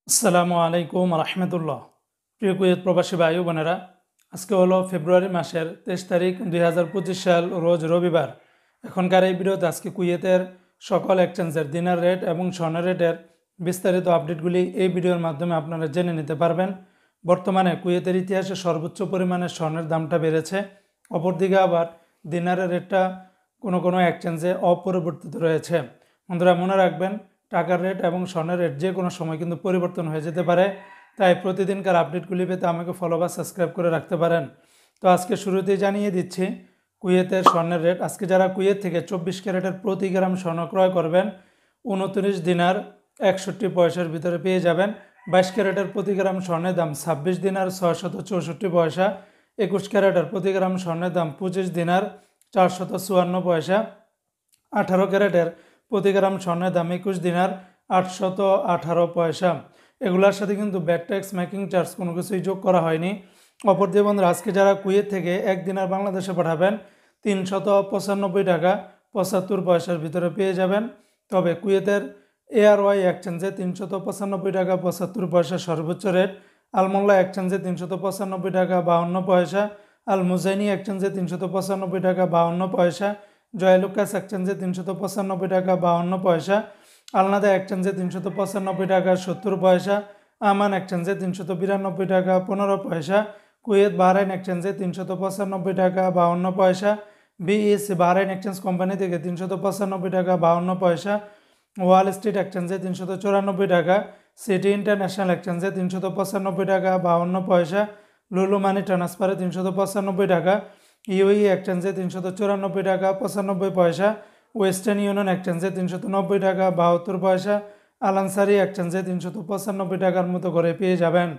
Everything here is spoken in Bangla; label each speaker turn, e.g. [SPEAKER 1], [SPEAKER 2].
[SPEAKER 1] আসসালামু আলাইকুম রহমতুল্লাহ। প্রিয় কুয়েত প্রবাসী ভাই ও বোনেরা, আজকে হলো ফেব্রুয়ারি মাসের 23 তারিখ 2025 সাল, রোজ রবিবার। এখনকার এই ভিডিওতে আজকে কুয়েতের সকল এক্সচেঞ্জের দিনার রেট এবং স্বর্ণের রেটের বিস্তারিত আপডেটগুলি এই ভিডিওর মাধ্যমে আপনারা জেনে নিতে পারবেন। বর্তমানে কুয়েতের ইতিহাসে সর্বোচ্চ পরিমাণে স্বর্ণের দামটা বেড়েছে, অপরদিকে আবার দিনারের রেটটা কোনো কোনো এক্সচেঞ্জে অপরিবর্তিত রয়েছে। বন্ধুরা মনে রাখবেন, টাকার রেট এবং স্বর্ণের রেট যে কোনো সময় কিন্তু পরিবর্তন হয়ে যেতে পারে, তাই প্রতিদিনকার আপডেটগুলি পেতে আমাকে ফলো বা সাবস্ক্রাইব করে রাখতে পারেন। তো আজকে শুরুতেই জানিয়ে দিচ্ছি কুয়েতের স্বর্ণের রেট। আজকে যারা কুয়েত থেকে 24 ক্যারেটের প্রতি গ্রাম স্বর্ণ ক্রয় করবেন 29 দিনার 61 পয়সার ভিতরে পেয়ে যাবেন। 22 ক্যারেটের প্রতি গ্রাম স্বর্ণের দাম 26 দিনার 664 পয়সা। 21 ক্যারেটের প্রতি গ্রাম স্বর্ণের দাম 25 দিনার 454 পয়সা। 18 ক্যারেটের প্রতি গ্রাম স্বর্ণের দাম 21 দিনার 818 পয়সা। এগুলোর সাথে কিন্তু ব্যাট ট্যাক্স, মেকিং চার্জ কোনো কিছুই যোগ করা হয়নি। অপর দিয়ে বন্ধুরা, আজকে যারা কুয়েত থেকে 1 দিনার বাংলাদেশে পাঠাবেন 395 টাকা 75 পয়সার ভিতরে পেয়ে যাবেন। তবে কুয়েতের ARY এক্সচেঞ্জে 395 টাকা 75 পয়সা সর্বোচ্চ রেট। আলমোল্লা এক্সচেঞ্জে 395 টাকা 52 পয়সা। আল মুজাইনি এক্সচেঞ্জে 395 টাকা 52 পয়সা। জয়লুকাস এক্সচেঞ্জে 395 টাকা 52 পয়সা। আলনাদা এক্সচেঞ্জে 395 টাকা 70 পয়সা। আমান এক্সচেঞ্জে 392 টাকা 15 পয়সা। কুয়েত বাহরাইন এক্সচেঞ্জে 395 টাকা 52 পয়সা। BEC বাহরাইন এক্সচেঞ্জ কোম্পানি থেকে 395 টাকা 52 পয়সা। ওয়াল স্ট্রিট এক্সচেঞ্জে 394 টাকা। সিটি ইন্টারন্যাশনাল এক্সচেঞ্জে 395 টাকা 52 পয়সা। লুলু মানি ট্রান্সফারে 395 টাকা। ইউই এক্সচেঞ্জে 394 টাকা 95 পয়সা। ওয়েস্টার্ন ইউনিয়ন এক্সচেঞ্জে 390 টাকা 72 পয়সা। আলানসারি এক্সচেঞ্জে 395 টাকার মতো করে পেয়ে যাবেন।